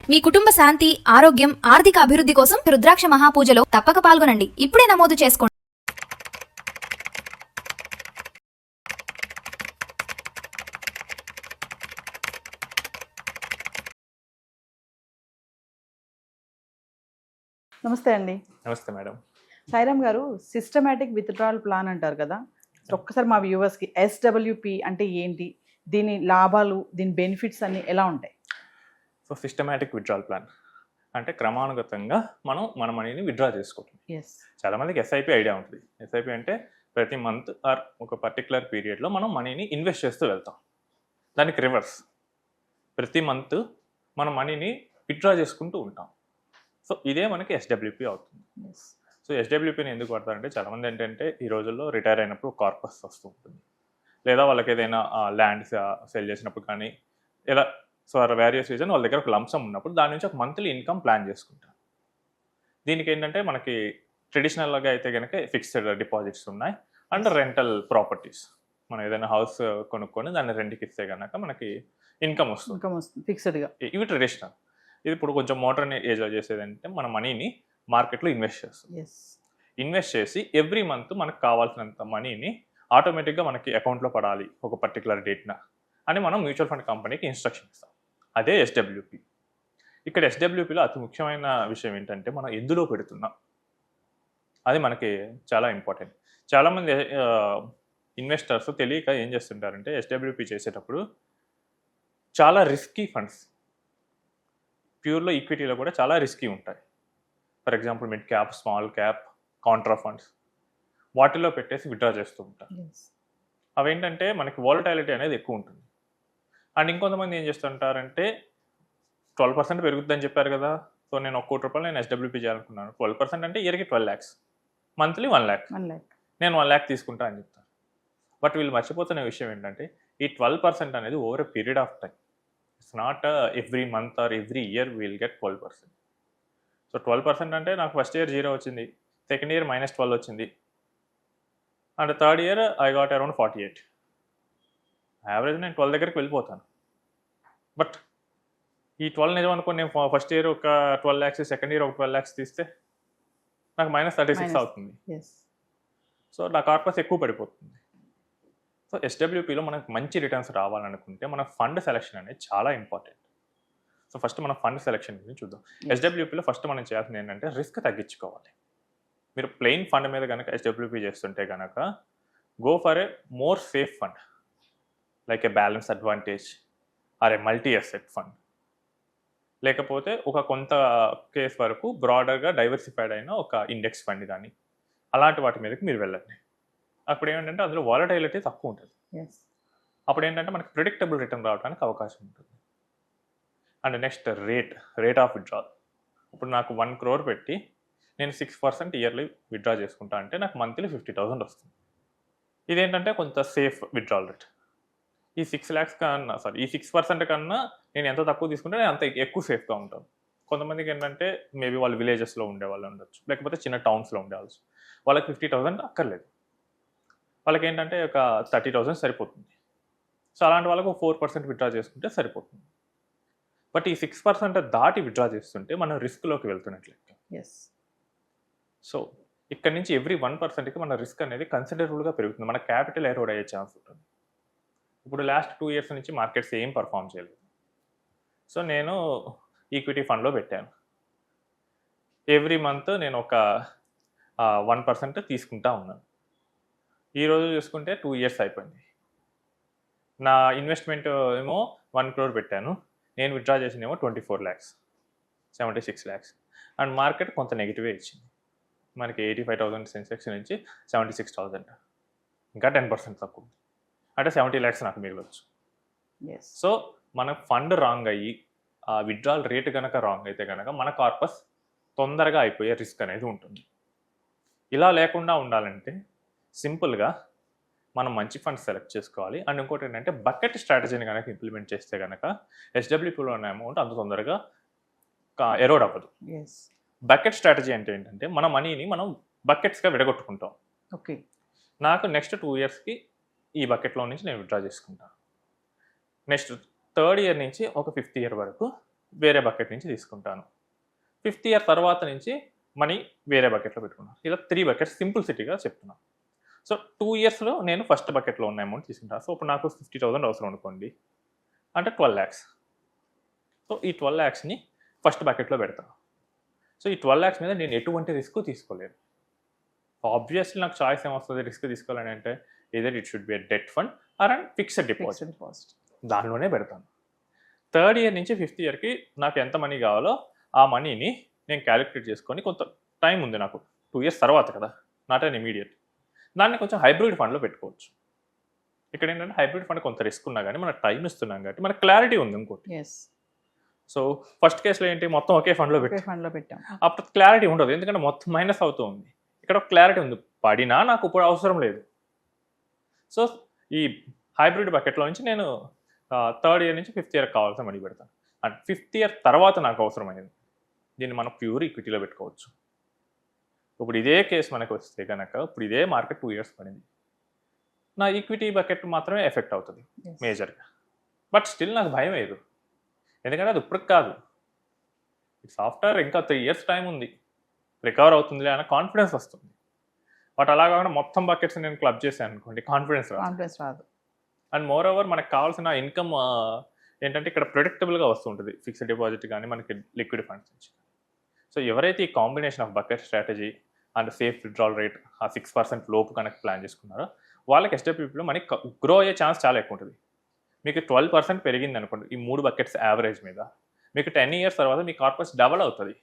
మీ కుటుంబ శాంతి, ఆరోగ్యం, ఆర్థిక అభివృద్ధి కోసం రుద్రాక్ష మహాపూజలో తప్పక పాల్గొనండి. ఇప్పుడే నమోదు చేసుకోండి. నమస్తే అండి. నమస్తే మేడం. సాయిరామ్ గారు, సిస్టమాటిక్ విత్‌డ్రాయల్ ప్లాన్ అంటారు కదా, ఒక్కసారి మా వ్యూవర్స్కి ఎస్‌డబ్ల్యూపీ అంటే ఏంటి, దీని లాభాలు, దీని బెనిఫిట్స్ అన్ని ఎలా ఉంటాయి? సో సిస్టమాటిక్ విత్‌డ్రాయల్ ప్లాన్ అంటే క్రమానుగతంగా మనం మన మనీని విత్‌డ్రా చేసుకోవటం. ఎస్. చాలామందికి ఎస్ఐపి ఐడియా ఉంటుంది. ఎస్ఐపి అంటే ప్రతి మంత్ ఆర్ ఒక పర్టికులర్ పీరియడ్లో మనం మనీని ఇన్వెస్ట్ చేస్తూ వెళ్తాం. దానికి రివర్స్, ప్రతి మంత్ మన మనీని విత్‌డ్రా చేసుకుంటూ ఉంటాం. సో ఇదే మనకి ఎస్‌డబ్ల్యూపీ అవుతుంది. ఎస్. సో ఎస్‌డబ్ల్యూపీని ఎందుకు వాడతారంటే చాలామంది ఏంటంటే ఈ రోజుల్లో రిటైర్ అయినప్పుడు కార్పస్ వస్తూ ఉంటుంది, లేదా వాళ్ళకి ఏదైనా ల్యాండ్ సెల్ చేసినప్పుడు కానీ, లేదా సో వేరియస్ రీజన్ వాళ్ళ దగ్గర ఒక లంసమ్ ఉన్నప్పుడు దాని నుంచి ఒక మంత్లీ ఇన్కమ్ ప్లాన్ చేసుకుంటారు. దీనికి ఏంటంటే మనకి ట్రెడిషనల్గా అయితే కనుక ఫిక్స్డ్ డిపాజిట్స్ ఉన్నాయి అండ్ రెంటల్ ప్రాపర్టీస్. మనం ఏదైనా హౌస్ కొనుక్కొని దాన్ని రెంట్కి ఇస్తే కనుక మనకి ఇన్కమ్ వస్తుంది ఫిక్స్డ్గా. ఇవి ట్రెడిషనల్. ఇది ఇప్పుడు కొంచెం మోడర్న్ ఏజ్లో చేసేదంటే మన మనీని మార్కెట్లో ఇన్వెస్ట్ చేస్తాం. ఇన్వెస్ట్ చేసి ఎవ్రీ మంత్ మనకు కావాల్సినంత మనీని ఆటోమేటిక్గా మనకి అకౌంట్లో పడాలి ఒక పర్టికులర్ డేట్న అని మనం మ్యూచువల్ ఫండ్ కంపెనీకి ఇన్స్ట్రక్షన్ ఇస్తాం. అదే ఎస్‌డబ్ల్యూపీ. ఇక్కడ ఎస్‌డబ్ల్యూపీలో అతి ముఖ్యమైన విషయం ఏంటంటే మనం ఎందులో పెడుతున్నాం, అది మనకి చాలా ఇంపార్టెంట్. చాలామంది ఇన్వెస్టర్స్ తెలియక ఏం చేస్తుంటారంటే ఎస్‌డబ్ల్యూపీ చేసేటప్పుడు చాలా రిస్కీ ఫండ్స్, ప్యూర్లో ఈక్విటీలో కూడా చాలా రిస్కీ ఉంటాయి. For example mid cap, small cap, Contra funds, వాటిలో పెట్టేసి విత్‌డ్రా చేస్తూ ఉంటారు. అవేంటంటే మనకి వాలటాలిటీ అనేది ఎక్కువ ఉంటుంది. అండ్ ఇంకొంతమంది ఏం చేస్తుంటారంటే 12% పెరుగుతుందని చెప్పారు కదా, సో నేను ₹1 కోటి నేను ఎస్‌డబ్ల్యూపీ చేయాలనుకున్నాను. 12% అంటే ఇయర్కి 12 lakhs, మంత్లీ 1 lakh, నేను 1 lakh తీసుకుంటా అని చెప్తాను. బట్ వీళ్ళు మర్చిపోతున్న విషయం ఏంటంటే ఈ 12% అనేది over a period of time. It's not every month or every year will get 12%. So 12% అంటే నాకు ఫస్ట్ ఇయర్ 0 వచ్చింది, సెకండ్ ఇయర్ -12 వచ్చింది, and third year I got around 48. Average నేను 12 దగ్గరికి వెళ్ళిపోతాను. బట్ ఈ 12 నిజం అనుకోని నేను ఫస్ట్ ఇయర్ ఒక 12 lakhs, సెకండ్ ఇయర్ ఒక 12 lakhs తీస్తే నాకు -36 అవుతుంది. సో నా కార్పస్ ఎక్కువ పడిపోతుంది. సో ఎస్‌డబ్ల్యూపీలో మనకు మంచి రిటర్న్స్ రావాలనుకుంటే మన ఫండ్ సెలెక్షన్ అనేది చాలా ఇంపార్టెంట్. సో ఫస్ట్ మనం ఫండ్ సెలెక్షన్ గురించి చూద్దాం. ఎస్‌డబ్ల్యూపీలో ఫస్ట్ మనం చేయాల్సింది ఏంటంటే రిస్క్ తగ్గించుకోవాలి. మీరు ప్లెయిన్ ఫండ్ మీద కనుక ఎస్‌డబ్ల్యూపీ చేస్తుంటే కనుక go for a more safe fund like A balance advantage are a multi asset fund, లేకపోతే ఒక కొంత కేస్ వరకు బ్రాడర్గా డైవర్సిఫైడ్ అయిన ఒక ఇండెక్స్ ఫండ్ కానీ అలాంటి వాటి మీదకి మీరు వెళ్ళండి. అప్పుడు ఏమిటంటే అందులో వాలటైలిటీ తక్కువ ఉంటుంది. అప్పుడు ఏంటంటే మనకి ప్రిడిక్టబుల్ రిటర్న్ రావడానికి అవకాశం ఉంటుంది. And next rate of withdrawal. ఇప్పుడు నాకు 1 crore పెట్టి నేను 6% ఇయర్లీ విత్‌డ్రా చేసుకుంటా అంటే నాకు మంత్లీ 50,000 వస్తుంది. ఇదేంటంటే కొంత సేఫ్ విత్‌డ్రాల్ రేట్. ఈ 6 lakhs కన్నా ఈ 6% కన్నా నేను ఎంత తక్కువ తీసుకుంటే నేను అంత ఎక్కువ సేఫ్గా ఉంటాను. కొంతమందికి ఏంటంటే మేబీ వాళ్ళు విలేజెస్లో ఉండేవాళ్ళు ఉండొచ్చు, లేకపోతే చిన్న టౌన్స్లో ఉండేవాళ్ళు, వాళ్ళకి 50,000 అక్కర్లేదు, వాళ్ళకి ఏంటంటే ఒక 30,000 సరిపోతుంది. సో అలాంటి వాళ్ళకు 4% విత్‌డ్రా చేసుకుంటే సరిపోతుంది. బట్ ఈ 6% దాటి విత్‌డ్రా చేస్తుంటే మనం రిస్క్లోకి వెళ్తున్నట్లయితే సో ఇక్కడ నుంచి ఎవ్రీ 1%కి మన రిస్క్ అనేది కన్సిడరబుల్గా పెరుగుతుంది. మన క్యాపిటల్ ఎరోడ్ అయ్యే ఛాన్స్ ఉంటుంది. ఇప్పుడు లాస్ట్ 2 years నుంచి మార్కెట్స్ ఏం పర్ఫామ్ చేయలేదు. సో నేను ఈక్విటీ ఫండ్లో పెట్టాను. ఎవ్రీ మంత్ నేను ఒక 1% తీసుకుంటా ఉన్నాను. ఈరోజు చూసుకుంటే 2 years అయిపోయింది. నా ఇన్వెస్ట్మెంట్ ఏమో 1 crore పెట్టాను, నేను విత్‌డ్రా చేసిందేమో 24 lakhs, 76 lakhs. అండ్ మార్కెట్ కొంత నెగిటివే ఇచ్చింది. మనకి 85,000 సెన్సెక్స్ నుంచి 76,000, ఇంకా 10% తక్కువ, అంటే 70 lakhs నాకు మిగలొచ్చు. సో మన ఫండ్ రాంగ్ అయ్యి ఆ విత్‌డ్రాల్ రేట్ కనుక రాంగ్ అయితే కనుక మన కార్పస్ తొందరగా అయిపోయే రిస్క్ అనేది ఉంటుంది. ఇలా లేకుండా ఉండాలంటే సింపుల్గా మనం మంచి ఫండ్స్ సెలెక్ట్ చేసుకోవాలి. అండ్ ఇంకోటి ఏంటంటే బకెట్ స్ట్రాటజీని కనుక ఇంప్లిమెంట్ చేస్తే కనుక ఎస్‌డబ్ల్యూపీలో ఉన్న అమౌంట్ అంత తొందరగా ఎరోడ్ అవ్వదు. బకెట్ స్ట్రాటజీ అంటే ఏంటంటే మన మనీని మనం బకెట్స్గా విడగొట్టుకుంటాం. నాకు నెక్స్ట్ 2 yearsకి ఈ బకెట్లో నుంచి నేను విత్‌డ్రా చేసుకుంటాను. నెక్స్ట్ 3rd year నుంచి ఒక 5th year వరకు వేరే బకెట్ నుంచి తీసుకుంటాను. 5th ఇయర్ తర్వాత నుంచి మనీ వేరే బకెట్లో పెట్టుకున్నాను. ఇలా 3 బకెట్స్ సింప్లిసిటీగా చెప్తున్నాను. సో 2 ఇయర్స్లో నేను ఫస్ట్ బకెట్లో ఉన్న అమౌంట్ తీసుకుంటాను. సో ఇప్పుడు నాకు 50,000 అవసరం అనుకోండి, అంటే 12 lakhs. సో ఈ 12 lakhsని ఫస్ట్ బకెట్లో పెడతాను. సో ఈ 12 lakhs మీద నేను ఎటువంటి రిస్క్ తీసుకోలేదు. ఆబ్వియస్లీ నాకు చాయిస్ ఏమొస్తుంది రిస్క్ తీసుకోవాలని అంటే, either it should be a debt fund or a fixed deposit. దానిలోనే పెడతాను. 3rd ఇయర్ నుంచి 5th ఇయర్కి నాకు ఎంత మనీ కావాలో ఆ మనీని నేను క్యాలిక్యులేట్ చేసుకొని, కొంత టైం ఉంది నాకు 2 years తర్వాత కదా, నాట్ అన్ ఇమీడియట్, దాన్ని కొంచెం హైబ్రిడ్ ఫండ్లో పెట్టుకోవచ్చు. ఇక్కడ ఏంటంటే హైబ్రిడ్ ఫండ్ కొంత రిస్క్ ఉన్నా కానీ మనకు టైం ఇస్తున్నాం కాబట్టి మనకు క్లారిటీ ఉంది ఇంకోటి. సో ఫస్ట్ కేసులో ఏంటి, మొత్తం ఒకే ఫండ్లో పెట్టాం, అప్పుడు క్లారిటీ ఉండదు, ఎందుకంటే మొత్తం మైనస్ అవుతూ ఉంది. ఇక్కడ క్లారిటీ ఉంది, పడినా నాకు ఇప్పుడు అవసరం లేదు. సో ఈ హైబ్రిడ్ బకెట్లో నుంచి నేను 3rd ఇయర్ నుంచి 5th ఇయర్ కావాల్సిన మనీ పెడతాను. అండ్ 5th ఇయర్ తర్వాత నాకు అవసరమైనది దీన్ని మనం ప్యూర్ ఈక్విటీలో పెట్టుకోవచ్చు. ఇప్పుడు ఇదే కేసు మనకు వస్తే కనుక, ఇప్పుడు ఇదే మార్కెట్ 2 years పడింది, నా ఈక్విటీ బకెట్ మాత్రమే ఎఫెక్ట్ అవుతుంది మేజర్గా. బట్ స్టిల్ నాకు భయం లేదు, ఎందుకంటే అది ఇప్పుడు కాదు, ఇట్స్ ఆఫ్టర్ ఇంకా 3 years టైం ఉంది, రికవర్ అవుతుందిలే అన్న కాన్ఫిడెన్స్ వస్తుంది. బట్ అలా కాకుండా మొత్తం బకెట్స్ నేను క్లబ్ చేశాను అనుకోండి, కాన్ఫిడెన్స్ రాదు. అండ్ మోర్ ఓవర్ మనకు కావాల్సిన ఇన్కమ్ ఏంటంటే ఇక్కడ ప్రెడిక్టబుల్గా వస్తుంటుంది, ఫిక్స్డ్ డిపాజిట్ కానీ మనకి లిక్విడ్ ఫండ్స్ నుంచి. సో ఎవరైతే ఈ combination of bucket strategy and safe withdrawal rate ఆ 6% లోపు కనుక ప్లాన్ చేసుకున్నారో వాళ్ళకి ఎస్డబ్ల్యూపీలో మనకి గ్రో అయ్యే ఛాన్స్ చాలా ఎక్కువ ఉంటుంది. మీకు 12% పెరిగింది అనుకోండి ఈ 3 బకెట్స్ యావరేజ్ మీద, మీకు 10 years తర్వాత మీ కార్పస్ డబల్ అవుతుంది.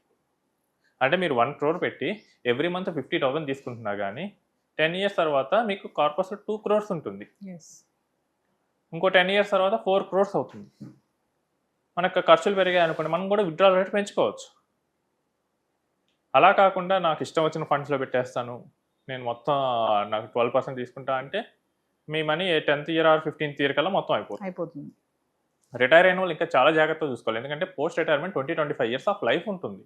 అంటే మీరు 1 crore పెట్టి ఎవ్రీ మంత్ 50,000 తీసుకుంటున్నా కానీ 10 years తర్వాత మీకు కార్పస్ 2 crores ఉంటుంది. ఇంకో 10 years తర్వాత 4 crores అవుతుంది. మనకు ఖర్చులు పెరిగాయి అనుకోండి, మనం కూడా విత్డ్రాల్ రేట్ పెంచుకోవచ్చు. అలా కాకుండా నాకు ఇష్టం వచ్చిన ఫండ్స్లో పెట్టేస్తాను, నేను మొత్తం నాకు 12% తీసుకుంటా అంటే మీ money 10th year or 15th year కల్లా మొత్తం అయిపోతుంది. రిటైర్ అయిన వాళ్ళు ఇంకా చాలా జాగ్రత్తగా చూసుకోవాలి, ఎందుకంటే post retirement 20-25 years of life ఉంటుంది.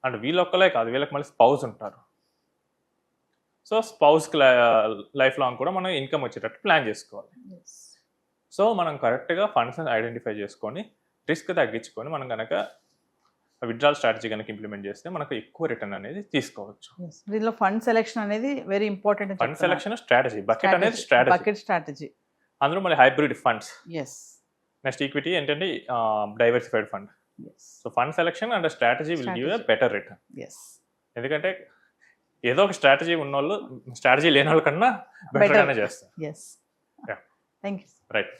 అండ్ వీళ్ళొక్కలే కాదు, వీళ్ళకి మళ్ళీ స్పౌస్ ఉంటారు. సో స్పౌస్కి లైఫ్ లాంగ్ కూడా మనం ఇన్కమ్ వచ్చేటట్టు ప్లాన్ చేసుకోవాలి. సో మనం కరెక్ట్గా ఫండ్స్ ఐడెంటిఫై చేసుకొని రిస్క్ తగ్గించుకొని మనం కనుక విత్డ్రాల్ స్ట్రాటజీ కనుక ఇంప్లిమెంట్ చేస్తే మనకు ఎక్కువ రిటర్న్ అనేది తీసుకోవచ్చు. దీనిలో ఫండ్ సెలెక్షన్ అనేది very important. Fund selection strategy, bucket అనేది స్ట్రాటజీ, అందులో మళ్ళీ హైబ్రిడ్ ఫండ్స్, నెక్స్ట్ ఈక్విటీ ఏంటంటే diversified fund. So fund selection and strategy will give a better return. ఎందుకంటే ఏదో ఒక స్ట్రాటజీ ఉన్నోళ్ళు స్ట్రాటజీ లేని వాళ్ళ కన్నా బెటర్గానే చేస్తారు. Thank you. రైట్.